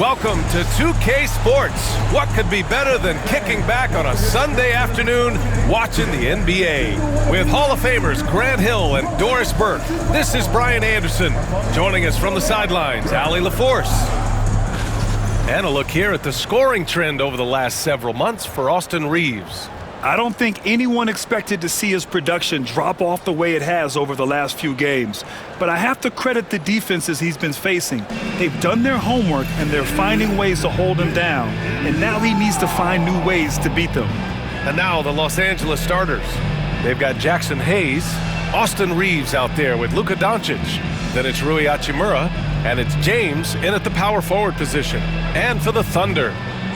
Welcome to 2K Sports. What could be better than kicking back on a Sunday afternoon watching the NBA? With Hall of Famers Grant Hill and Doris Burke, this is Brian Anderson. Joining us from the sidelines, Allie LaForce. And a look here at the scoring trend over the last several months for Austin Reaves. I don't think anyone expected to see his production drop off the way it has over the last few games. But I have to credit the defenses he's been facing. They've done their homework, and they're finding ways to hold him down. And now he needs to find new ways to beat them. And now the Los Angeles starters. They've got Jackson Hayes, Austin Reaves out there with Luka Doncic. Then it's Rui Hachimura, and it's James in at the power forward position. And for the Thunder,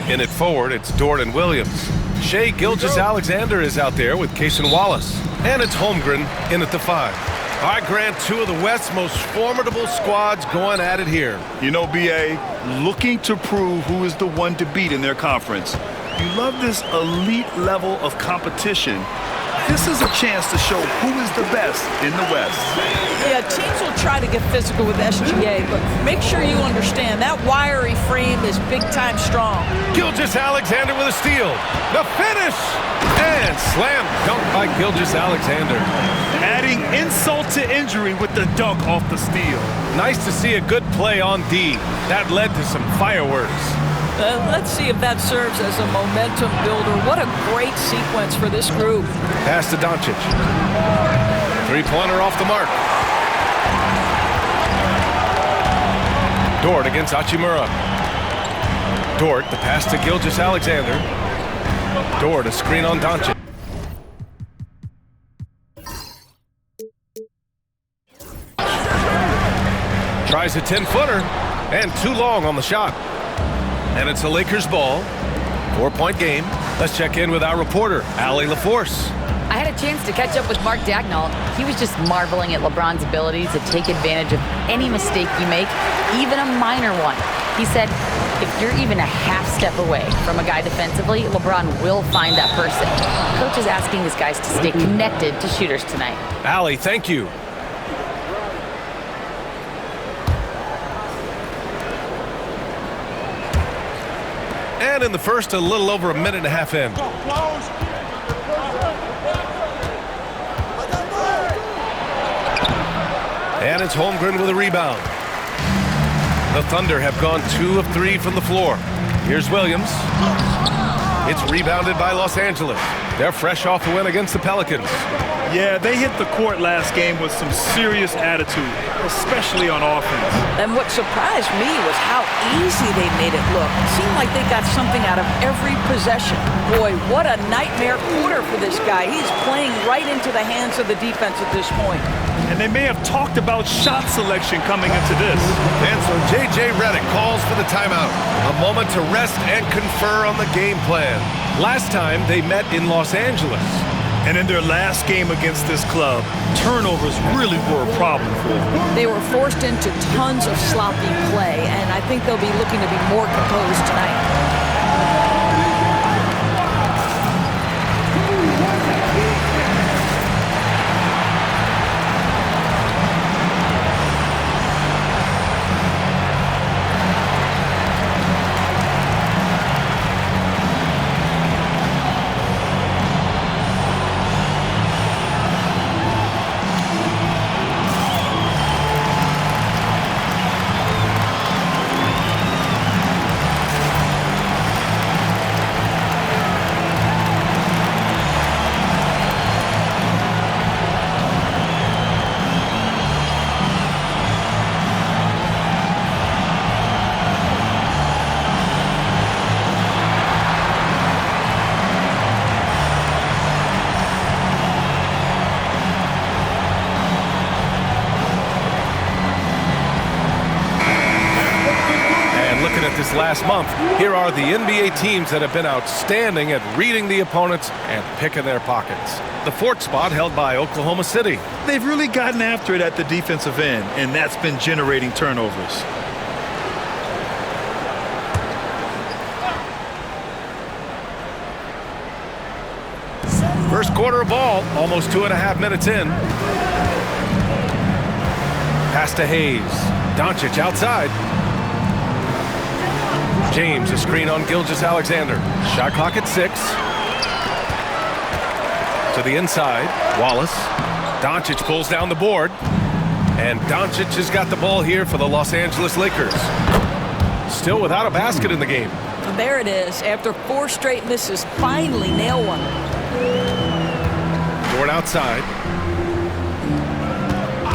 in at forward, it's Dorian Williams. Shai Gilgeous-Alexander is out there with Cason Wallace. And it's Holmgren in at the 5. All right, Grant, two of the West's most formidable squads going at it here. You know, B.A., looking to prove who is the one to beat in their conference. You love this elite level of competition. This is a chance to show who is the best in the West. Yeah, teams will try to get physical with SGA, but make sure you understand that wiry frame is big-time strong. Gilgeous-Alexander with a steal. The finish! And slam dunk by Gilgeous-Alexander. Adding insult to injury with the dunk off the steal. Nice to see a good play on D. That led to some fireworks. Let's see if that serves as a momentum builder. What a great sequence for this group. Pass to Doncic. Three-pointer off the mark. Dort against Hachimura. Dort, the pass to Gilgeous-Alexander. Dort, a screen on Doncic. Tries a 10-footer, and too long on the shot. And it's a Lakers ball. 4-point game. Let's check in with our reporter, Allie LaForce. I had a chance to catch up with Mark Dagnall. He was just marveling at LeBron's ability to take advantage of any mistake you make, even a minor one. He said, if you're even a half step away from a guy defensively, LeBron will find that person. Coach is asking his guys to stay connected to shooters tonight. Allie, thank you. And in the first, a little over a minute and a half in. And it's Holmgren with a rebound. The Thunder have gone 2 of 3 from the floor. Here's Williams. It's rebounded by Los Angeles. They're fresh off the win against the Pelicans. Yeah, they hit the court last game with some serious attitude, especially on offense. And what surprised me was how easy they made it look. It seemed like they got something out of every possession. Boy, what a nightmare quarter for this guy. He's playing right into the hands of the defense at this point. And they may have talked about shot selection coming into this. And so J.J. Redick calls for the timeout. A moment to rest and confer on the game plan. Last time they met in Los Angeles. And in their last game against this club, turnovers really were a problem for them. They were forced into tons of sloppy play, and I think they'll be looking to be more composed tonight. This last month, here are the NBA teams that have been outstanding at reading the opponents and picking their pockets. The 4th spot held by Oklahoma City. They've really gotten after it at the defensive end, and that's been generating turnovers. First quarter of ball, almost 2.5 minutes in. Pass to Hayes. Doncic outside. James, a screen on Gilgeous-Alexander. Shot clock at 6. To the inside, Wallace. Doncic pulls down the board. And Doncic has got the ball here for the Los Angeles Lakers. Still without a basket in the game. And there it is. After 4 straight misses, finally nail one. Dort outside.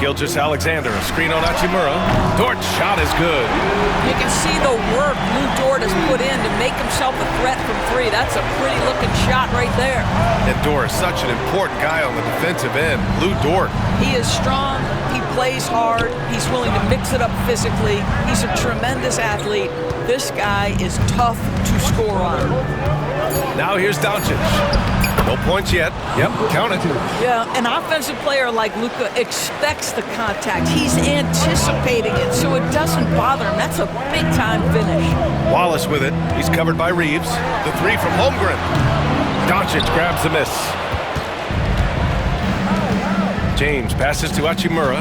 Gilgeous-Alexander, a screen on Hachimura. Dort's shot is good. You can see the work Lou Dort has put in to make himself a threat from 3. That's a pretty looking shot right there. And Dort is such an important guy on the defensive end. Lou Dort. He is strong. He plays hard. He's willing to mix it up physically. He's a tremendous athlete. This guy is tough to score on. Now here's Doncic. No points yet. Yep, count it. Yeah, an offensive player like Luka expects the contact. He's anticipating it, so it doesn't bother him. That's a big-time finish. Wallace with it. He's covered by Reeves. The 3 from Holmgren. Doncic grabs the miss. James passes to Hachimura.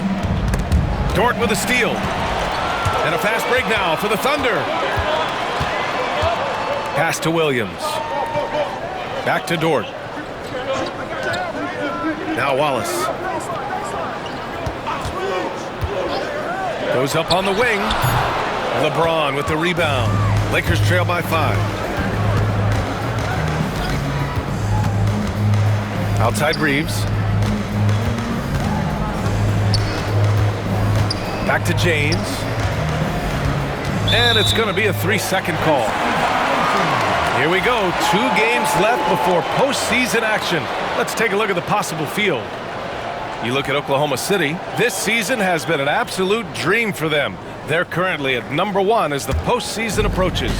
Dort with a steal. And a fast break now for the Thunder. Pass to Williams. Back to Dort. Now Wallace. Goes up on the wing. LeBron with the rebound. Lakers trail by 5. Outside Reeves. Back to James. And it's going to be a 3-second call. Here we go. 2 games left before postseason action. Let's take a look at the possible field. You look at Oklahoma City. This season has been an absolute dream for them. They're currently at number 1 as the postseason approaches.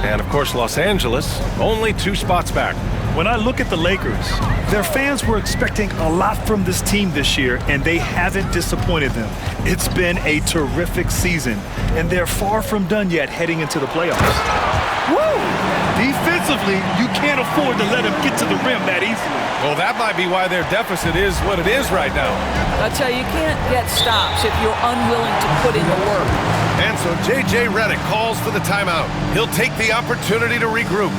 And, of course, Los Angeles, only 2 spots back. When I look at the Lakers, their fans were expecting a lot from this team this year, and they haven't disappointed them. It's been a terrific season, and they're far from done yet heading into the playoffs. Woo! Defensively, you can't afford to let them get to the rim that easily. Well, that might be why their deficit is what it is right now. I tell you, you can't get stops if you're unwilling to put in the work. And so J.J. Redick calls for the timeout. He'll take the opportunity to regroup.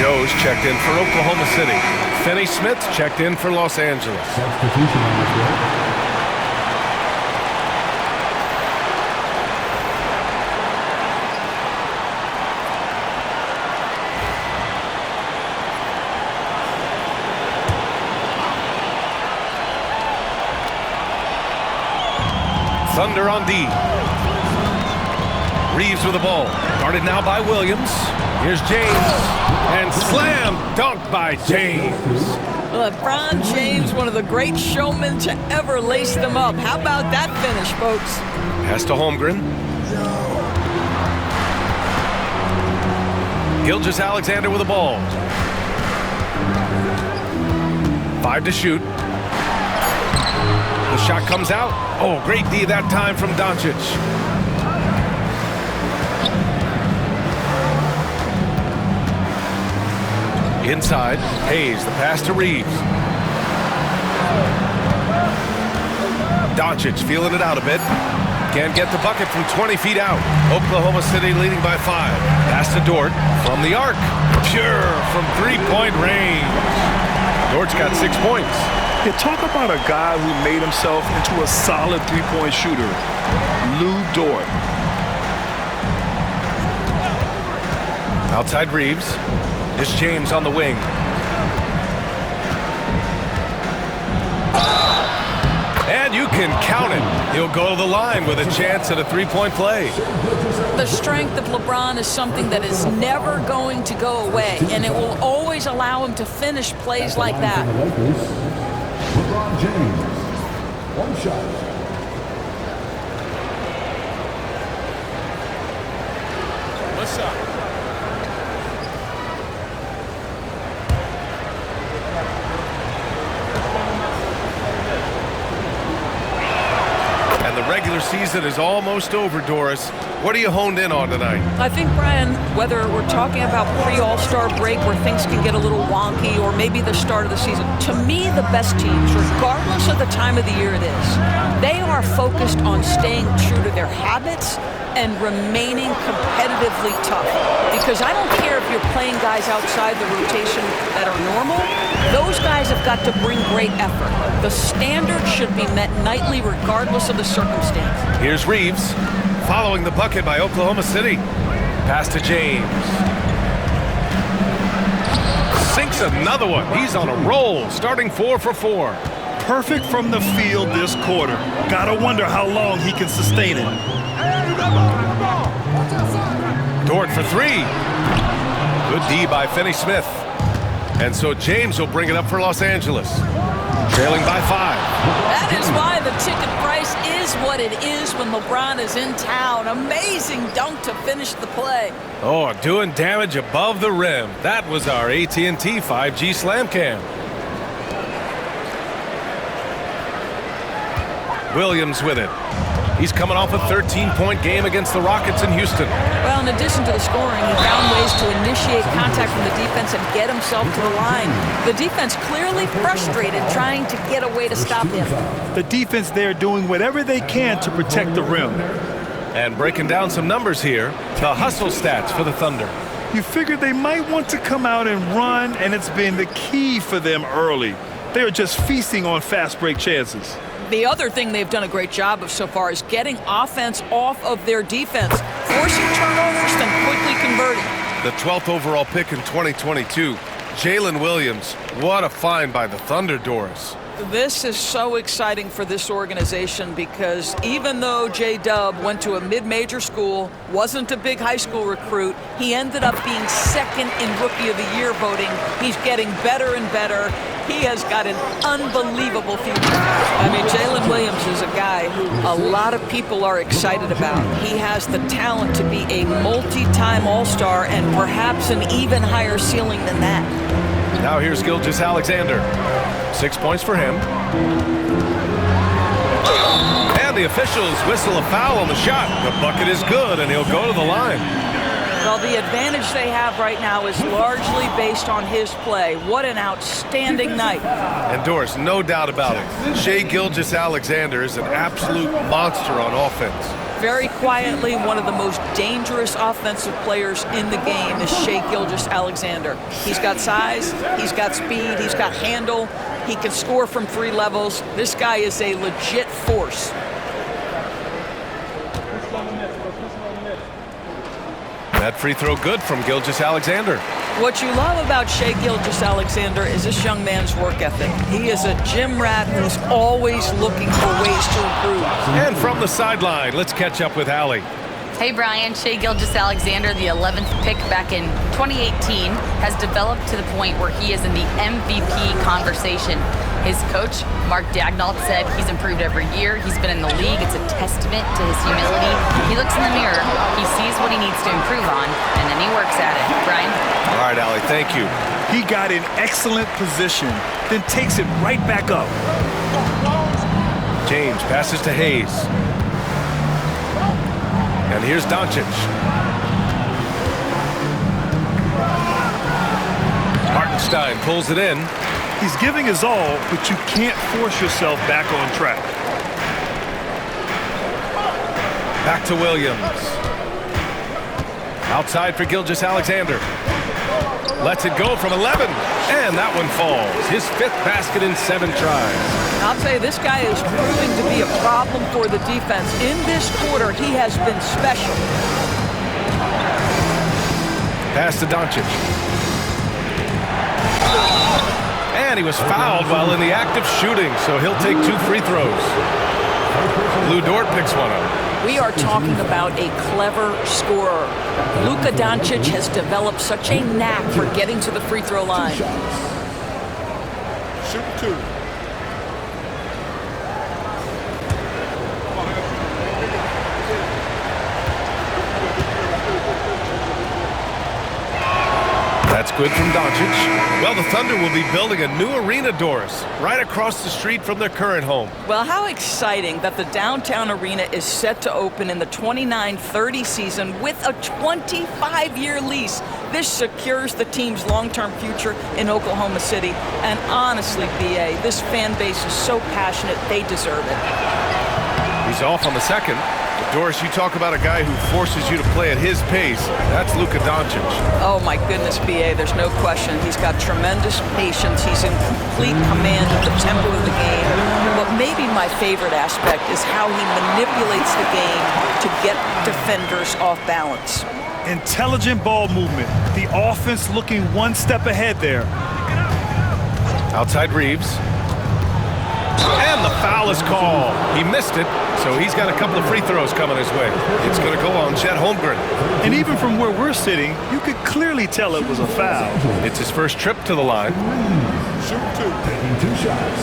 Joe's checked in for Oklahoma City. Finney Smith checked in for Los Angeles. Substitution on the field. Thunder on D. Reeves with the ball. Guarded now by Williams. Here's James. And slam dunk by James. LeBron James, one of the great showmen to ever lace them up. How about that finish, folks? Pass to Holmgren. Gilgeous-Alexander with the ball. 5 to shoot. The shot comes out. Oh, great D that time from Doncic. Inside, Hayes, the pass to Reeves. Doncic feeling it out a bit. Can't get the bucket from 20 feet out. Oklahoma City leading by 5. Pass to Dort from the arc. Pure from three-point range. Dort's got 6 points. Yeah, talk about a guy who made himself into a solid three-point shooter. Lou Dort. Outside Reeves. It's James on the wing. And you can count it. He'll go to the line with a chance at a three-point play. The strength of LeBron is something that is never going to go away, and it will always allow him to finish plays like that. LeBron James, one shot. What's up? And the regular season is almost over, Doris. What are you honed in on tonight? I think, Brian, whether we're talking about pre-All-Star break where things can get a little wonky or maybe the start of the season, to me, the best teams, regardless of the time of the year it is, they are focused on staying true to their habits and remaining competitively tough. Because I don't care if you're playing guys outside the rotation that are normal, those guys have got to bring great effort. The standard should be met nightly regardless of the circumstance. Here's Reeves, following the bucket by Oklahoma City. Pass to James. Sinks another one. He's on a roll, starting 4 for 4. Perfect from the field this quarter. Gotta wonder how long he can sustain it. Dort for 3. Good D by Finney-Smith. And so James will bring it up for Los Angeles. Trailing by 5. That is why the ticket price is what it is when LeBron is in town. Amazing dunk to finish the play. Oh, doing damage above the rim. That was our AT&T 5G Slam Cam. Williams with it. He's coming off a 13-point game against the Rockets in Houston. Well, in addition to the scoring, he found ways to initiate contact from the defense and get himself to the line. The defense clearly frustrated trying to get a way to stop him. The defense there doing whatever they can to protect the rim. And breaking down some numbers here, the hustle stats for the Thunder. You figured they might want to come out and run, and it's been the key for them early. They're just feasting on fast break chances. The other thing they've done a great job of so far is getting offense off of their defense, forcing turnovers, then quickly converting. The 12th overall pick in 2022, Jalen Williams. What a find by the Thunder, Doris. This is so exciting for this organization because even though J-Dub went to a mid-major school, wasn't a big high school recruit, he ended up being second in Rookie of the Year voting. He's getting better and better. He has got an unbelievable future. I mean, Jalen Williams is a guy who a lot of people are excited about. He has the talent to be a multi-time All-Star and perhaps an even higher ceiling than that. Now here's Gilgeous-Alexander. 6 points for him. And the officials whistle a foul on the shot. The bucket is good, and he'll go to the line. Well, the advantage they have right now is largely based on his play. What an outstanding night. And Doris, no doubt about it, Shai Gilgeous-Alexander is an absolute monster on offense. Very quietly, one of the most dangerous offensive players in the game is Shai Gilgeous-Alexander. He's got size, he's got speed, he's got handle, he can score from 3 levels. This guy is a legit force. That free throw good from Gilgeous-Alexander. What you love about Shai Gilgeous-Alexander is this young man's work ethic. He is a gym rat who's always looking for ways to improve. And from the sideline, let's catch up with Allie. Hey, Brian. Shai Gilgeous-Alexander, the 11th pick back in 2018, has developed to the point where he is in the MVP conversation. His coach, Mark Daigneault, said he's improved every year. He's been in the league. It's a testament to his humility. He looks in the mirror, he sees what he needs to improve on, and then he works at it. Brian? All right, Allie, thank you. He got in excellent position, then takes it right back up. James passes to Hayes. And here's Doncic. Hartenstein pulls it in. He's giving his all, but you can't force yourself back on track. Back to Williams. Outside for Gilgeous-Alexander. Lets it go from 11, and that one falls. His 5th basket in 7 tries. I'll tell you, this guy is proving to be a problem for the defense. In this quarter, he has been special. Pass to Doncic. And he was fouled while in the act of shooting, so he'll take 2 free throws. Lou Dort picks one up. We are talking about a clever scorer. Luka Doncic has developed such a knack for getting to the free throw line. Shoot 2. That's good from Doncic. Well, the Thunder will be building a new arena, Doris, right across the street from their current home. Well, how exciting that the downtown arena is set to open in the 29-30 season with a 25-year lease. This secures the team's long-term future in Oklahoma City. And honestly, B.A., this fan base is so passionate, they deserve it. He's off on the second. Doris, you talk about a guy who forces you to play at his pace. That's Luka Doncic. Oh, my goodness, B.A., there's no question. He's got tremendous patience. He's in complete command of the tempo of the game. But maybe my favorite aspect is how he manipulates the game to get defenders off balance. Intelligent ball movement. The offense looking one step ahead there. Outside Reeves. And the foul is called. He missed it, so he's got a couple of free throws coming his way. It's going to go on Chet Holmgren. And even from where we're sitting, you could clearly tell it was a foul. It's his first trip to the line. Shoot 2. Taking 2 shots.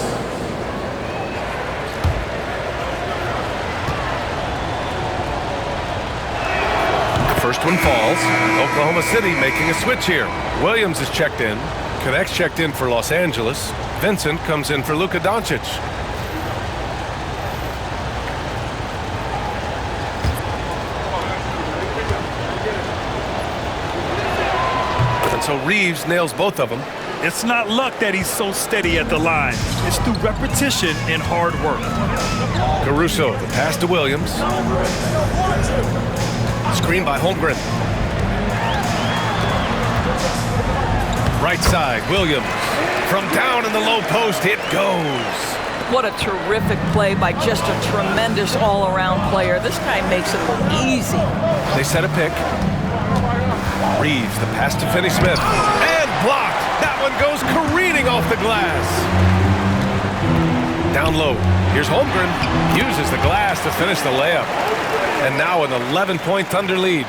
The first one falls. Oklahoma City making a switch here. Williams is checked in. Connect's checked in for Los Angeles. Vincent comes in for Luka Doncic. And so Reeves nails both of them. It's not luck that he's so steady at the line. It's through repetition and hard work. Caruso, the pass to Williams. Screen by Holmgren. Right side, Williams. From down in the low post, it goes. What a terrific play by just a tremendous all-around player. This guy makes it look easy. They set a pick. Reeves, the pass to Finney-Smith. And blocked. That one goes careening off the glass. Down low. Here's Holmgren. Uses the glass to finish the layup. And now an 11-point Thunder lead.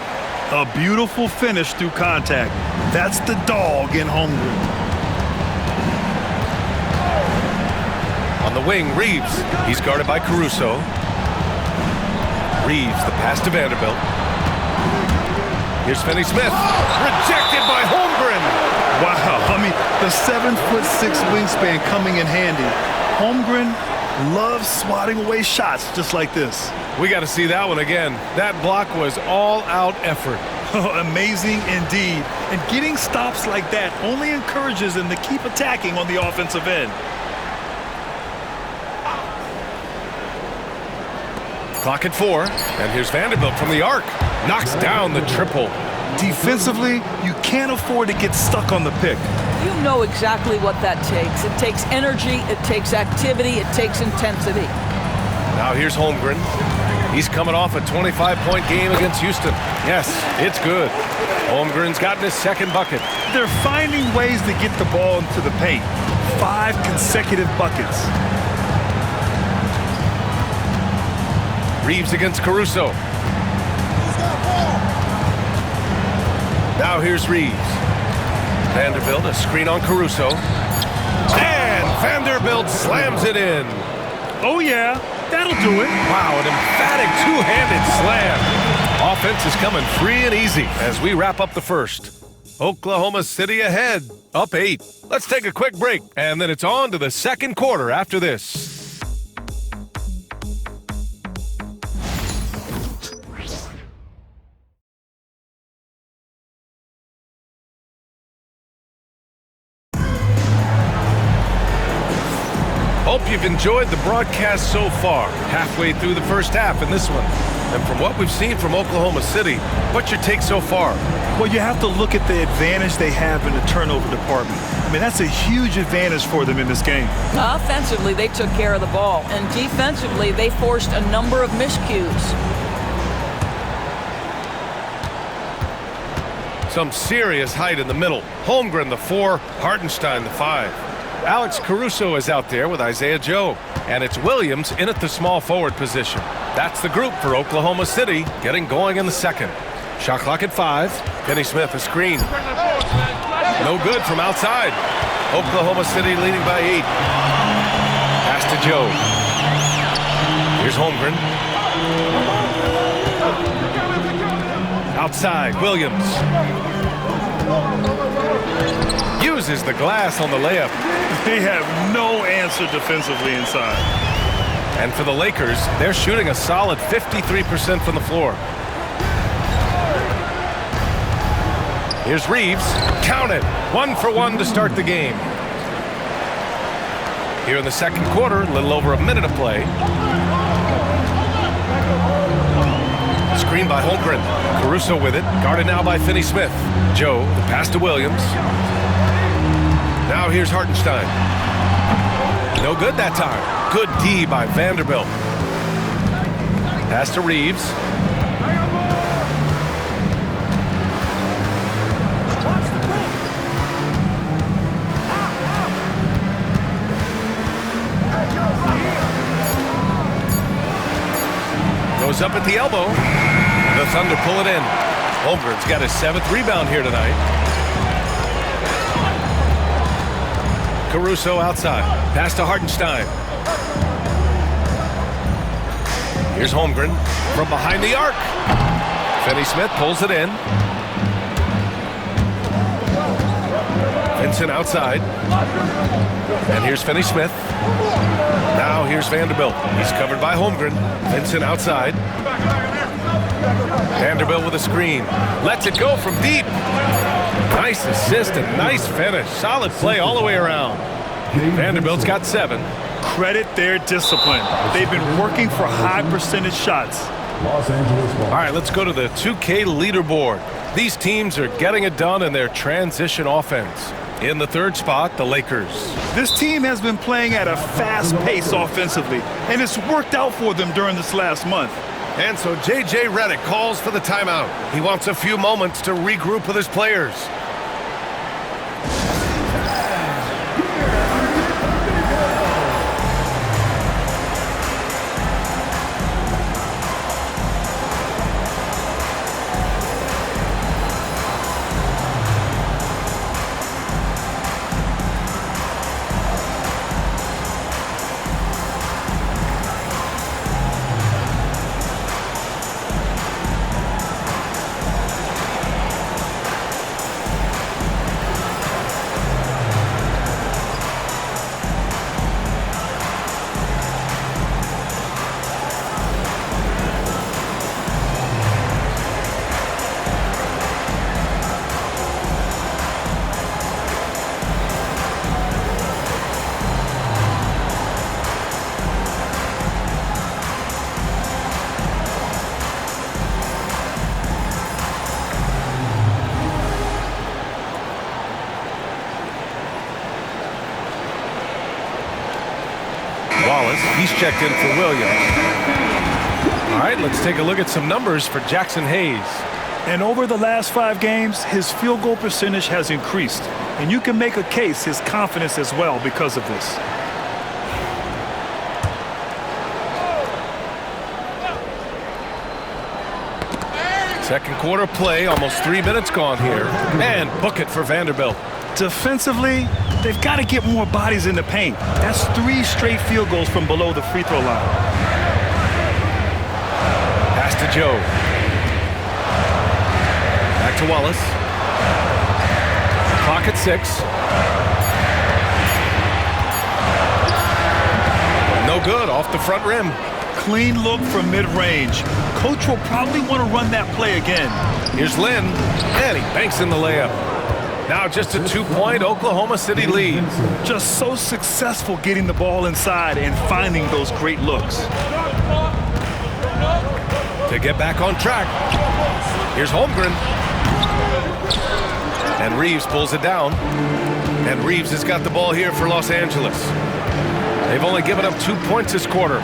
A beautiful finish through contact. That's the dog in Holmgren. On the wing, Reeves. He's guarded by Caruso. Reeves, the pass to Vanderbilt. Here's Finney-Smith. Rejected by Holmgren. Wow, I mean, the 7'6" wingspan coming in handy. Holmgren loves swatting away shots just like this. We got to see that one again. That block was all-out effort. Amazing indeed. And getting stops like that only encourages them to keep attacking on the offensive end. Clock at 4, and here's Vanderbilt from the arc. Knocks down the triple. Defensively, you can't afford to get stuck on the pick. You know exactly what that takes. It takes energy, it takes activity, it takes intensity. Now here's Holmgren. He's coming off a 25-point game against Houston. Yes, it's good. Holmgren's gotten his second bucket. They're finding ways to get the ball into the paint. 5 consecutive buckets. Reeves against Caruso. Now here's Reeves. Vanderbilt, a screen on Caruso. And Vanderbilt slams it in. Oh, yeah, that'll do it. Wow, an emphatic two-handed slam. Offense is coming free and easy as we wrap up the first. Oklahoma City ahead, up 8. Let's take a quick break, and then it's on to the second quarter after this. Hope you've enjoyed the broadcast so far. Halfway through the first half in this one. And from what we've seen from Oklahoma City, what's your take so far? Well, you have to look at the advantage they have in the turnover department. I mean, that's a huge advantage for them in this game. Offensively, they took care of the ball. And defensively, they forced a number of miscues. Some serious height in the middle. Holmgren, the 4, Hartenstein, the 5. Alex Caruso is out there with Isaiah Joe. And it's Williams in at the small forward position. That's the group for Oklahoma City, getting going in the second. Shot clock at 5. Finney Smith, a screen. No good from outside. Oklahoma City leading by 8. Pass to Joe. Here's Holmgren. Outside, Williams. Uses the glass on the layup. They have no answer defensively inside. And for the Lakers, they're shooting a solid 53% from the floor. Here's Reeves. Count it. 1 for 1 to start the game. Here in the second quarter, a little over a minute of play. Screen by Holmgren. Caruso with it. Guarded now by Finney Smith. Joe, the pass to Williams. Now here's Hartenstein. No good that time. Good D by Vanderbilt. Pass to Reeves. Goes up at the elbow. The Thunder pull it in. Holmgren's got his 7th rebound here tonight. Caruso outside. Pass to Hartenstein. Here's Holmgren from behind the arc. Finney Smith pulls it in. Vincent outside. And here's Finney Smith. Now here's Vanderbilt. He's covered by Holmgren. Vincent outside. Vanderbilt with a screen. Lets it go from deep. Nice assist and nice finish. Solid play all the way around. Vanderbilt's got 7. Credit their discipline. They've been working for high percentage shots. Los Angeles ball. All right, let's go to the 2K leaderboard. These teams are getting it done in their transition offense. In the third spot, the Lakers. This team has been playing at a fast pace offensively, and it's worked out for them during this last month. And so J.J. Redick calls for the timeout. He wants a few moments to regroup with his players. Wallace, he's checked in for Williams. All right, let's take a look at some numbers for Jackson Hayes. And over the last 5 games, his field goal percentage has increased. And you can make a case his confidence as well because of this. Second quarter play, almost 3 minutes gone here. And book it for Vanderbilt. Defensively, they've got to get more bodies in the paint. That's 3 straight field goals from below the free throw line. Pass to Joe. Back to Wallace. Clock at 6. No good, off the front rim. Clean look from mid-range. Coach will probably want to run that play again. Here's Lynn, and he banks in the layup. Now just a 2-point Oklahoma City lead. Just so successful getting the ball inside and finding those great looks. to get back on track. Here's Holmgren. And Reeves pulls it down. And Reeves has got the ball here for Los Angeles. They've only given up 2 points this quarter.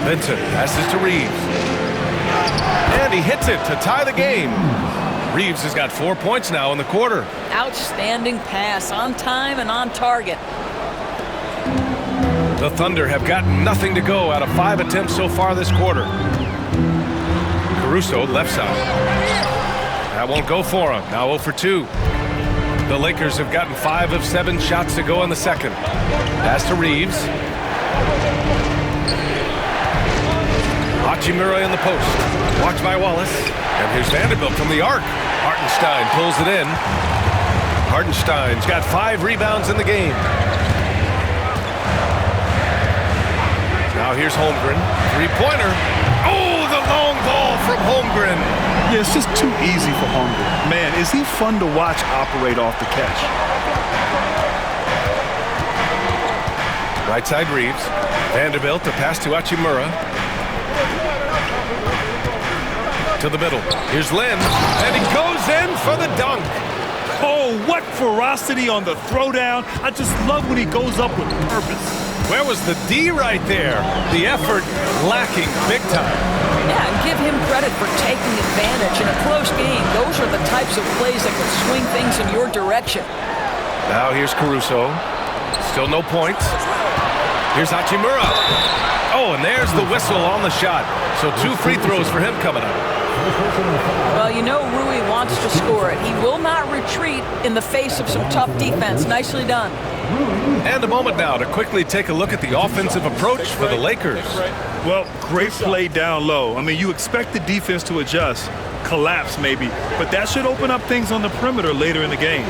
Vincent passes to Reeves. And he hits it to tie the game. Reeves has got 4 points now in the quarter. Outstanding pass, on time and on target. The Thunder have gotten nothing to go out of 5 attempts so far this quarter. Caruso, left side. That won't go for him. Now 0 for 2. The Lakers have gotten 5 of 7 shots to go in the second. Pass to Reeves. Hachimura in the post. Watch by Wallace. And here's Vanderbilt from the arc. Hartenstein pulls it in. Hartenstein's got 5 rebounds in the game. Now here's Holmgren. Three-pointer. Oh, the long ball from Holmgren. Yeah, it's just too easy for Holmgren. Man, is he fun to watch operate off the catch. Right side Reeves. Vanderbilt, the pass to Hachimura. To the middle. Here's Lynn. And he goes in for the dunk. Oh, what ferocity on the throwdown. I just love when he goes up with purpose. Where was the D right there? The effort lacking big time. Yeah, and give him credit for taking advantage in a close game. Those are the types of plays that can swing things in your direction. Now here's Caruso. Still no points. Here's Hachimura. Oh, and there's the whistle on the shot. So 2 free throws for him coming up. Well, you know Rui wants to score it. He will not retreat in the face of some tough defense. Nicely done. And a moment now to quickly take a look at the offensive approach for the Lakers. Well, great play down low. I mean, you expect the defense to adjust, collapse maybe, but that should open up things on the perimeter later in the game.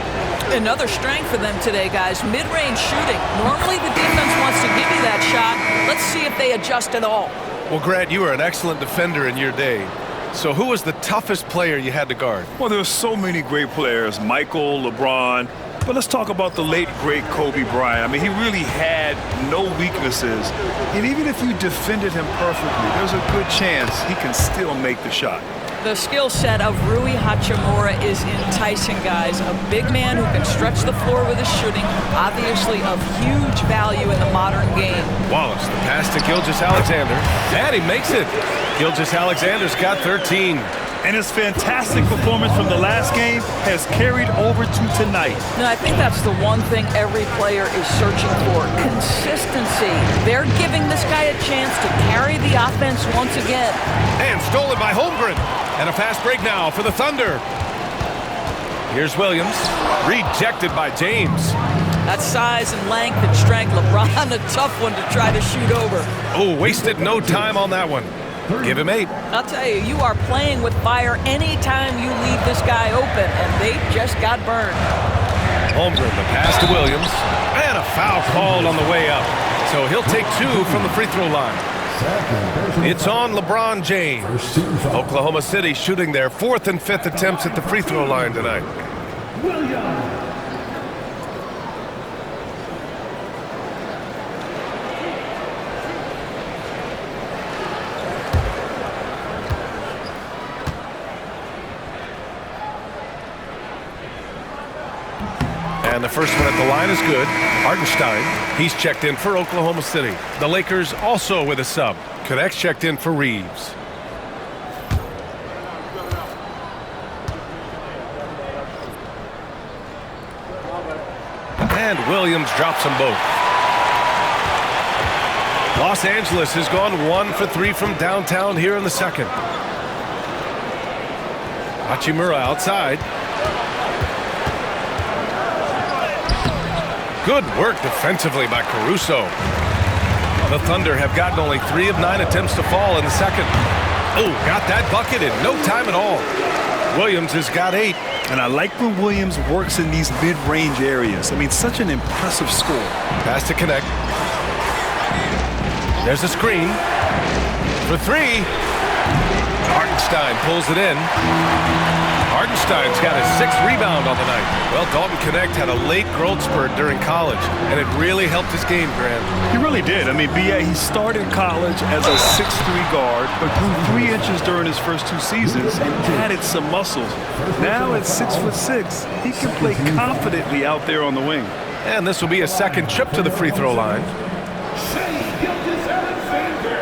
Another strength for them today, guys. Mid-range shooting. Normally the defense wants to give you that shot. Let's see if they adjust at all. Well, Grant, you were an excellent defender in your day. So who was the toughest player you had to guard? Well, there are so many great players, Michael, LeBron, but let's talk about the late, great Kobe Bryant. I mean, he really had no weaknesses, and even if you defended him perfectly, there's a good chance he can still make the shot. The skill set of Rui Hachimura is enticing, guys. A big man who can stretch the floor with his shooting, obviously of huge value in the modern game. Wallace, the pass to Gilgeous-Alexander, and he makes it. Gilgeous-Alexander's got 13. And his fantastic performance from the last game has carried over to tonight. No, I think that's the one thing every player is searching for, consistency. They're giving this guy a chance to carry the offense once again. And stolen by Holmgren. And a fast break now for the Thunder. Here's Williams, rejected by James. That size and length and strength, LeBron, a tough one to try to shoot over. Oh, wasted no time on that one. Give him 8. I'll tell you, you are playing with fire anytime you leave this guy open, and they just got burned. Holmgren, the pass to Williams, and a foul called on the way up. So he'll take 2 from the free throw line. It's on LeBron James. Oklahoma City shooting their 4th and 5th attempts at the free throw line tonight. And the first one at the line is good. Hartenstein, he's checked in for Oklahoma City. The Lakers also with a sub. Connects checked in for Reeves. And Williams drops them both. Los Angeles has gone 1 for 3 from downtown here in the second. Hachimura outside. Good work defensively by Caruso. The Thunder have gotten only 3 of 9 attempts to fall in the second. Oh, got that bucket in no time at all. Williams has got 8. And I like when Williams works in these mid-range areas. I mean, such an impressive score. Pass to connect. There's a screen for 3. Hartenstein pulls it in. Hartenstein's got his 6th rebound on the night. Well, Dalton Knecht had a late growth spurt during college, and it really helped his game, Grant. He really did. I mean, B.A., he started college as a 6'3" guard, but grew 3 inches during his first 2 seasons and added some muscles. Now at 6'6", he can play confidently out there on the wing. And this will be a second trip to the free throw line. Shai Gilgeous-Alexander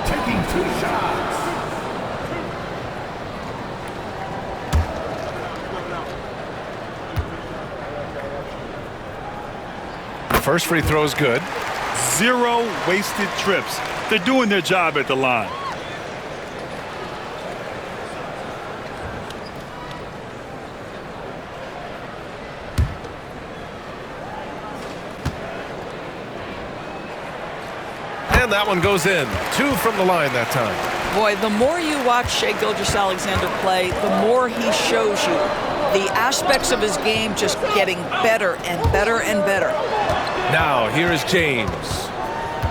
taking 2 shots. First free throw is good. 0 wasted trips. They're doing their job at the line. And that one goes in. 2 from the line that time. Boy, the more you watch Shai Gilgeous-Alexander play, the more he shows you the aspects of his game just getting better and better and better. Now, here is James.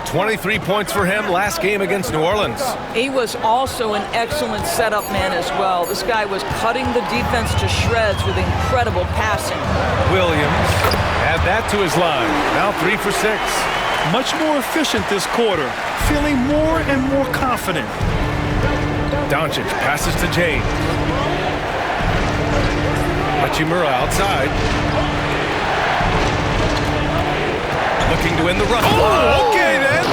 23 points for him last game against New Orleans. He was also an excellent setup man as well. This guy was cutting the defense to shreds with incredible passing. Williams add that to his line. Now 3 for 6. Much more efficient this quarter, feeling more and more confident. Doncic passes to James. Hachimura outside. Looking to win the run. Oh, okay then.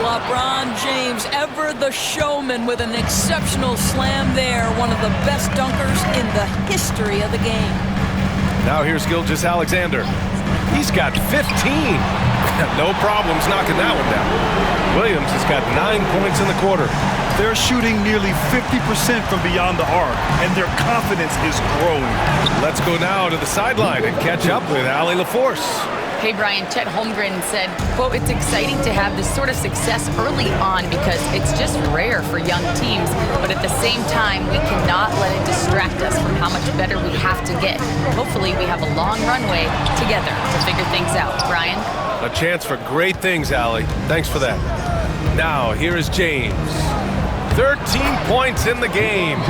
LeBron James, ever the showman, with an exceptional slam there. One of the best dunkers in the history of the game. Now here's Gilgeous-Alexander. He's got 15. No problems knocking that one down. Williams has got 9 points in the quarter. They're shooting nearly 50% from beyond the arc, and their confidence is growing. Let's go now to the sideline and catch up with Allie LaForce. Hey, Brian, Chet Holmgren said, quote, "It's exciting to have this sort of success early on because it's just rare for young teams, but at the same time, we cannot let it distract us from how much better we have to get. Hopefully, we have a long runway together to figure things out." Brian? A chance for great things, Allie. Thanks for that. Now, here is James. 13 points in the game.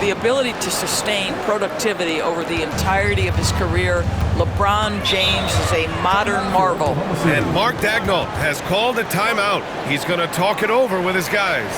The ability to sustain productivity over the entirety of his career, LeBron James is a modern marvel. And Mark Daigneault has called a timeout. He's going to talk it over with his guys.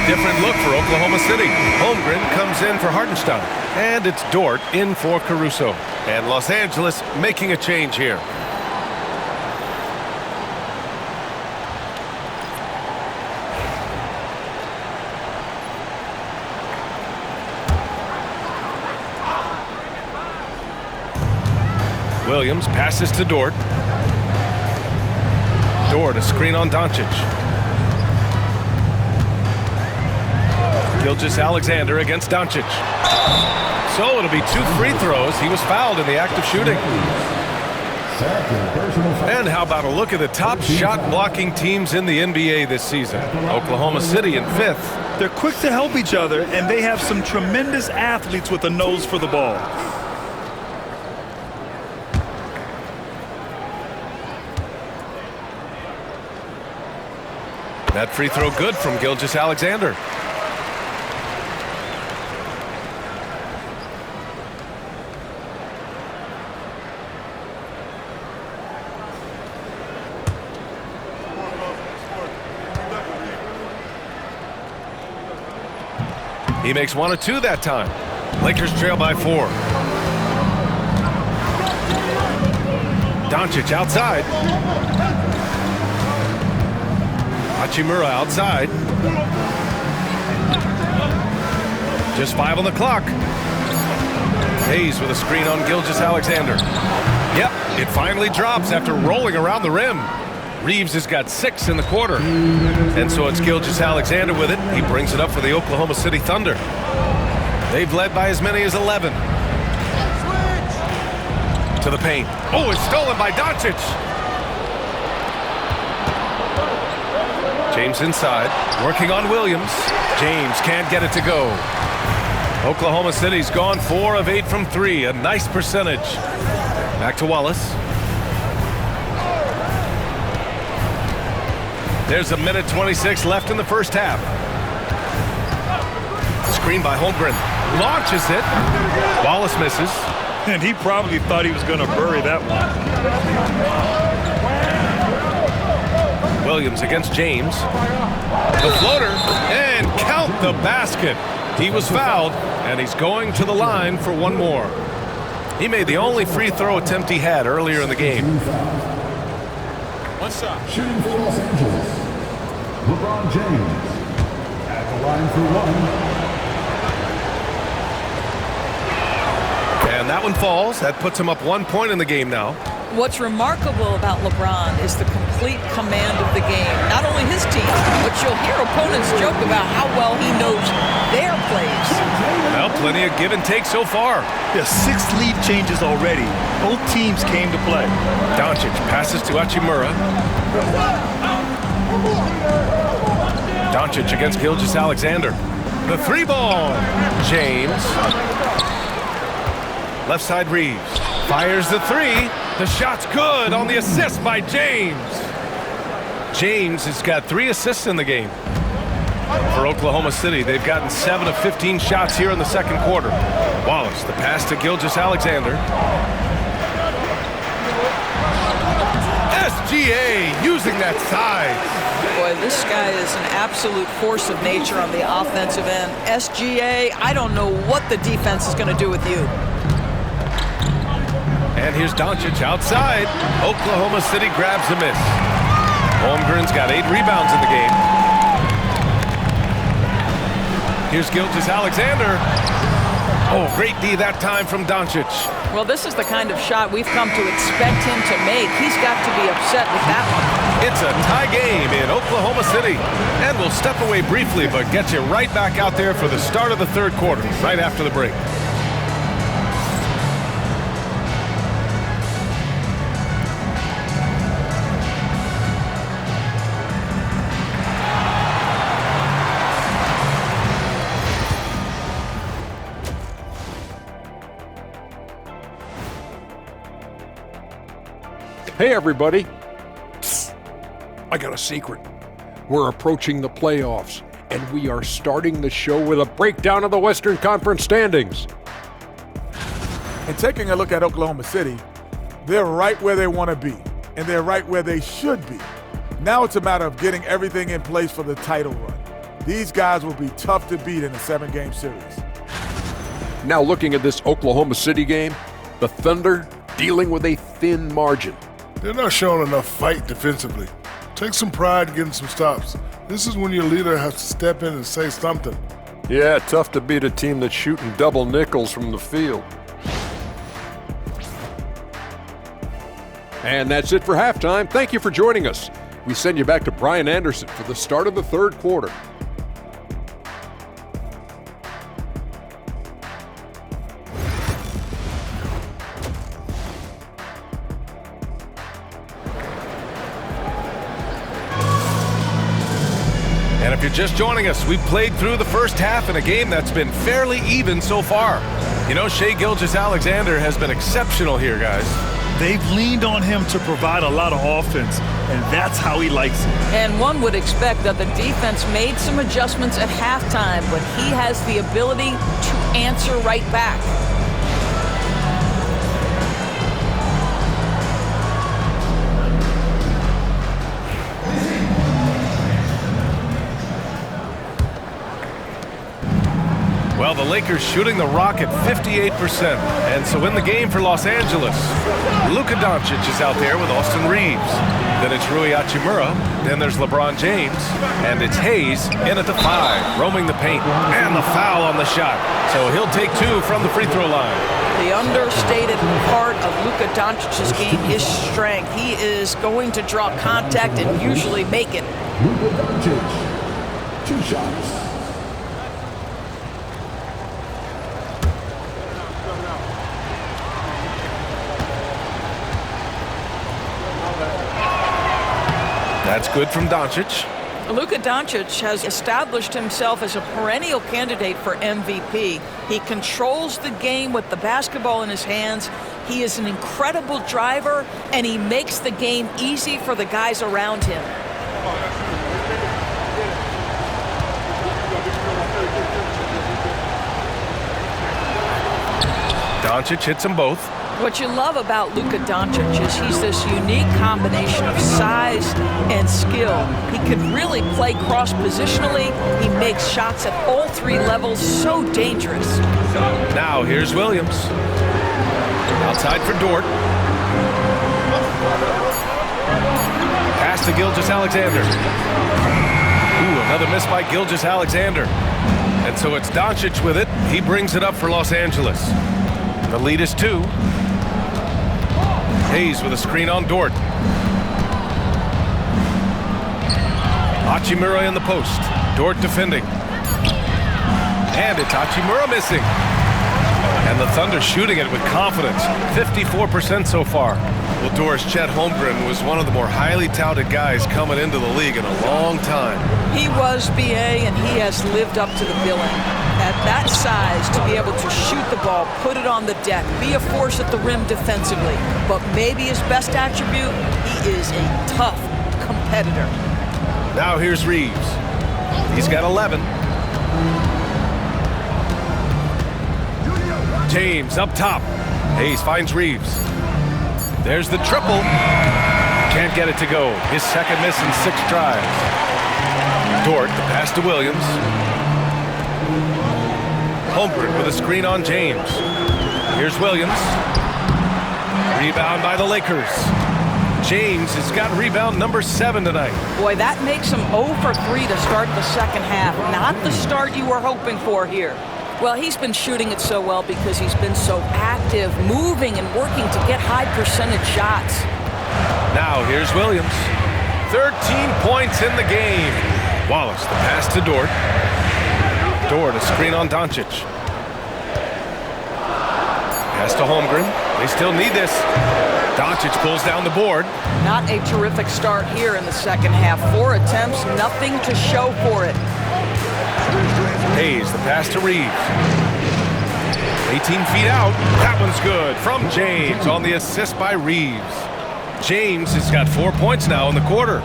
Different look for Oklahoma City. Holmgren comes in for Hartenstein. And it's Dort in for Caruso. And Los Angeles making a change here. Williams passes to Dort. Dort, a screen on Doncic. Gilgeous-Alexander against Doncic. So it'll be 2 free throws. He was fouled in the act of shooting. And how about a look at the top shot blocking teams in the NBA this season? Oklahoma City in 5th. They're quick to help each other, and they have some tremendous athletes with a nose for the ball. That free throw good from Gilgeous-Alexander. He makes 1 of 2 that time. Lakers trail by 4. Doncic outside. Hachimura outside. Just 5 on the clock. Hayes with a screen on Gilgeous-Alexander. Yep, it finally drops after rolling around the rim. Reeves has got 6 in the quarter. And so it's Gilgeous-Alexander with it. He brings it up for the Oklahoma City Thunder. They've led by as many as 11. To the paint. Oh, it's stolen by Doncic. James inside, working on Williams. James can't get it to go. Oklahoma City's gone 4 of 8 from 3, a nice percentage. Back to Wallace. There's 1:26 left in the first half. Screen by Holmgren. Launches it. Wallace misses. And he probably thought he was going to bury that one. Williams against James. The floater. And count the basket. He was fouled, and he's going to the line for 1 more. He made the only free throw attempt he had earlier in the game. What's up? Shooting for Los Angeles, LeBron James. At the line for 1. And that one falls. That puts him up 1 point in the game now. What's remarkable about LeBron is the complete command of the game. Not only his team, but you'll hear opponents joke about how well he knows their plays. Well, plenty of give and take so far. Yeah, 6 lead changes already. Both teams came to play. Doncic passes to Hachimura. Doncic against Gilgeous-Alexander. The 3-ball. James. Left side Reeves. Fires the 3. The shot's good on the assist by James. James has got 3 assists in the game. For Oklahoma City, they've gotten 7 of 15 shots here in the second quarter. Wallace, the pass to Gilgeous-Alexander. SGA using that size. Boy, this guy is an absolute force of nature on the offensive end. SGA, I don't know what the defense is going to do with you. And here's Doncic outside. Oklahoma City grabs a miss. Holmgren's got 8 rebounds in the game. Here's Gilgeous-Alexander. Oh, great D that time from Doncic. Well, this is the kind of shot we've come to expect him to make. He's got to be upset with that one. It's a tie game in Oklahoma City. And we'll step away briefly, but get you right back out there for the start of the third quarter, right after the break. Hey, everybody. Psst. I got a secret. We're approaching the playoffs, and we are starting the show with a breakdown of the Western Conference standings. And taking a look at Oklahoma City, they're right where they want to be, and they're right where they should be. Now it's a matter of getting everything in place for the title run. These guys will be tough to beat in a 7-game series. Now looking at this Oklahoma City game, the Thunder dealing with a thin margin. They're not showing enough fight defensively. Take some pride getting some stops. This is when your leader has to step in and say something. Yeah, tough to beat a team that's shooting double nickels from the field. And that's it for halftime. Thank you for joining us. We send you back to Brian Anderson for the start of the third quarter. And if you're just joining us, we've played through the first half in a game that's been fairly even so far. You know, Shai Gilgeous-Alexander has been exceptional here, guys. They've leaned on him to provide a lot of offense, and that's how he likes it. And one would expect that the defense made some adjustments at halftime, but he has the ability to answer right back. Well, the Lakers shooting the rock at 58%. And so in the game for Los Angeles, Luka Doncic is out there with Austin Reeves. Then it's Rui Hachimura. Then there's LeBron James. And it's Hayes in at the 5, roaming the paint. And the foul on the shot. So he'll take 2 from the free throw line. The understated part of Luka Doncic's game is strength. He is going to draw contact and usually make it. Luka Doncic, 2 shots. That's good from Doncic. Luka Doncic has established himself as a perennial candidate for MVP. He controls the game with the basketball in his hands. He is an incredible driver, and he makes the game easy for the guys around him. Doncic hits them both. What you love about Luka Doncic is he's this unique combination of size and skill. He could really play cross-positionally. He makes shots at all 3 levels, so dangerous. Now here's Williams. Outside for Dort. Pass to Gilgeous-Alexander. Ooh, another miss by Gilgeous-Alexander. And so it's Doncic with it. He brings it up for Los Angeles. The lead is 2. Hayes with a screen on Dort. Hachimura in the post. Dort defending. And it's Hachimura missing. And the Thunder shooting it with confidence. 54% so far. Well, Doris, Chet Holmgren was one of the more highly touted guys coming into the league in a long time. He was BA, and he has lived up to the billing. At that size, to be able to shoot the ball, put it on the deck, be a force at the rim defensively. But maybe his best attribute, he is a tough competitor. Now here's Reeves. He's got 11. James up top. Hayes finds Reeves. There's the triple. Can't get it to go. His second miss in 6 tries. Dort, the pass to Williams. Holmgren with a screen on James. Here's Williams. Rebound by the Lakers. James has got rebound number 7 tonight. Boy, that makes him 0 for 3 to start the second half. Not the start you were hoping for here. Well, he's been shooting it so well because he's been so active, moving and working to get high percentage shots. Now here's Williams. 13 points in the game. Wallace, the pass to Dort. Dort, a screen on Doncic. Pass to Holmgren. They still need this. Doncic pulls down the board. Not a terrific start here in the second half. 4 attempts, nothing to show for it. Hayes, the pass to Reeves. 18 feet out. That one's good from James on the assist by Reeves. James has got 4 points now in the quarter.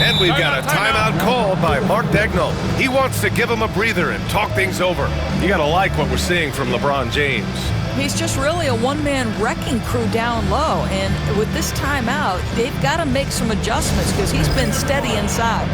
And we've got a timeout called by Mark Daigneault. He wants to give him a breather and talk things over. You got to like what we're seeing from LeBron James. He's just really a one-man wrecking crew down low. And with this timeout, they've got to make some adjustments because he's been steady inside.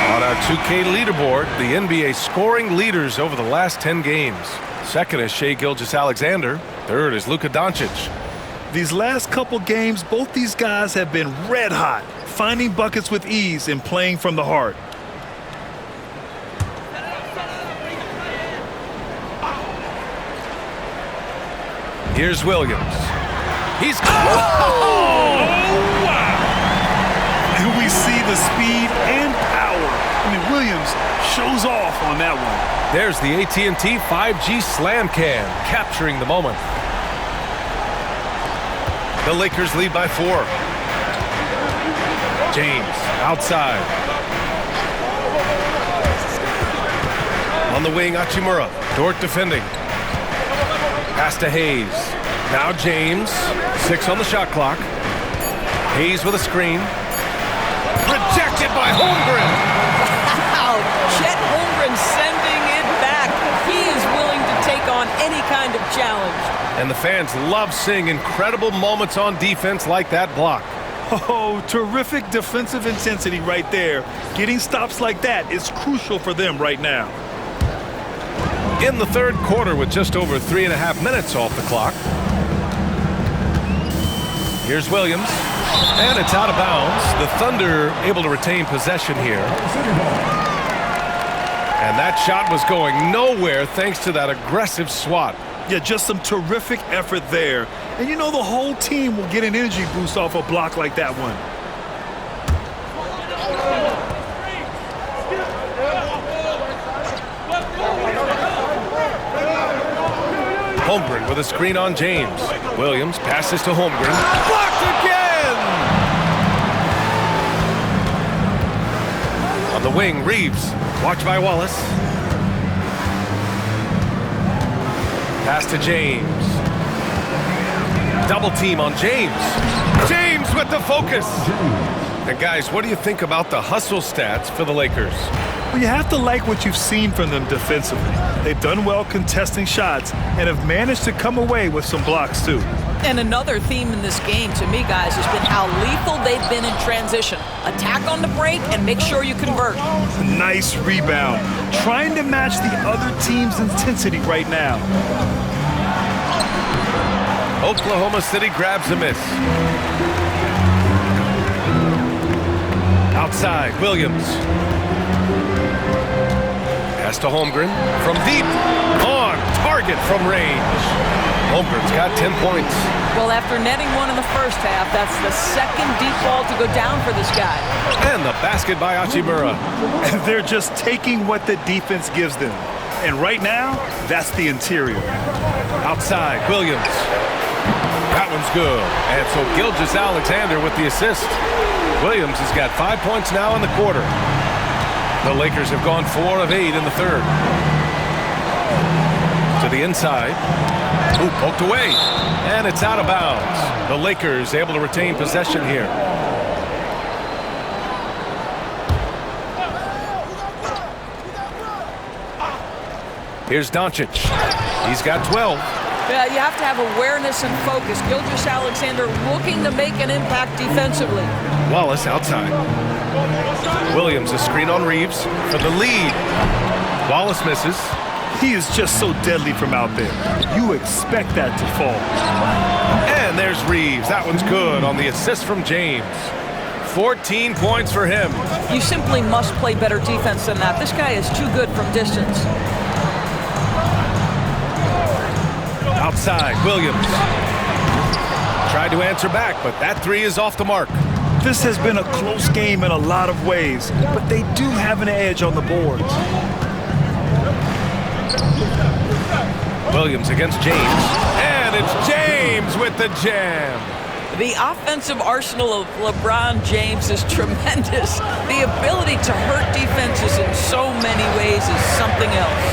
On our 2K leaderboard, the NBA scoring leaders over the last 10 games. Second is Shai Gilgeous-Alexander. Third is Luka Doncic. These last couple games, both these guys have been red hot, finding buckets with ease and playing from the heart. Here's Williams. He's... Oh, wow! And we see the speed and power. I mean, Williams shows off on that one. There's the AT&T 5G Slam Cam, capturing the moment. The Lakers lead by 4. James, outside. On the wing, Hachimura. Dort defending. Pass to Hayes. Now James. 6 on the shot clock. Hayes with a screen. Rejected by Holmgren. Wow, Chet Holmgren sending it back. He is willing to take on any kind of challenge. And the fans love seeing incredible moments on defense like that block. Oh, terrific defensive intensity right there. Getting stops like that is crucial for them right now. In the third quarter with just over 3.5 minutes off the clock. Here's Williams. And it's out of bounds. The Thunder able to retain possession here. And that shot was going nowhere thanks to that aggressive swat. Yeah, just some terrific effort there. And you know the whole team will get an energy boost off a block like that one. Holmgren with a screen on James. Williams passes to Holmgren. Blocked again! On the wing, Reeves. Watched by Wallace. Pass to James. Double team on James. James with the focus. And guys, what do you think about the hustle stats for the Lakers? Well, you have to like what you've seen from them defensively. They've done well contesting shots and have managed to come away with some blocks too. And another theme in this game to me, guys, has been how lethal they've been in transition. Attack on the break and make sure you convert. Nice rebound. Trying to match the other team's intensity right now. Oklahoma City grabs a miss. Outside, Williams. Pass to Holmgren from deep. On target from range. Holmgren's got 10 points. Well, after netting one in the first half, that's the second deep ball to go down for this guy. And the basket by Hachimura. And they're just taking what the defense gives them. And right now, that's the interior. Outside, Williams. That one's good. And so Gilgeous-Alexander with the assist. Williams has got 5 points now in the quarter. The Lakers have gone 4 of 8 in the third. To the inside. Ooh, poked away. And it's out of bounds. The Lakers able to retain possession here. Here's Doncic. He's got 12. Yeah, you have to have awareness and focus. Gilgeous-Alexander looking to make an impact defensively. Wallace outside. Williams a screen on Reeves for the lead. Wallace misses. He is just so deadly from out there. You expect that to fall. And there's Reeves. That one's good on the assist from James. 14 points for him. You simply must play better defense than that. This guy is too good from distance. Outside, Williams. Tried to answer back, but that three is off the mark. This has been a close game in a lot of ways, but they do have an edge on the boards. Williams against James. And it's James with the jam. The offensive arsenal of LeBron James is tremendous. The ability to hurt defenses in so many ways is something else.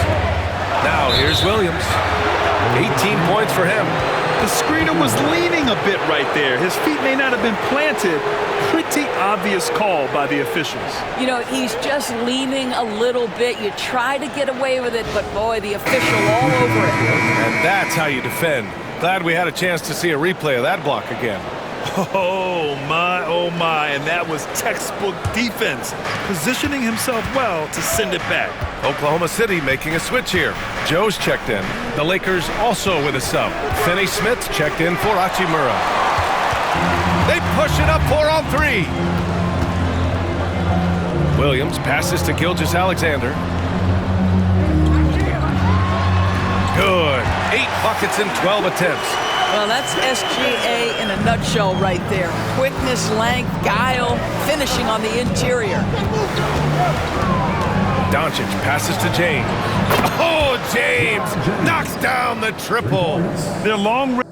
Now here's Williams. 18 points for him. The screener was leaning a bit right there. His feet may not have been planted. Pretty obvious call by the officials. You know, he's just leaning a little bit. You try to get away with it, but boy, the official all over it. And that's how you defend. Glad we had a chance to see a replay of that block again. Oh my, and that was textbook defense. Positioning himself well to send it back. Oklahoma City making a switch here. Joe's checked in. The Lakers also with a sub. Finney-Smith checked in for Hachimura. They push it up 4 on 3. Williams passes to Gilgeous-Alexander. Good. 8 buckets in 12 attempts. Well, that's SGA in a nutshell right there. Quickness, length, guile, finishing on the interior. Doncic passes to James. Oh, James knocks down the triple. Their long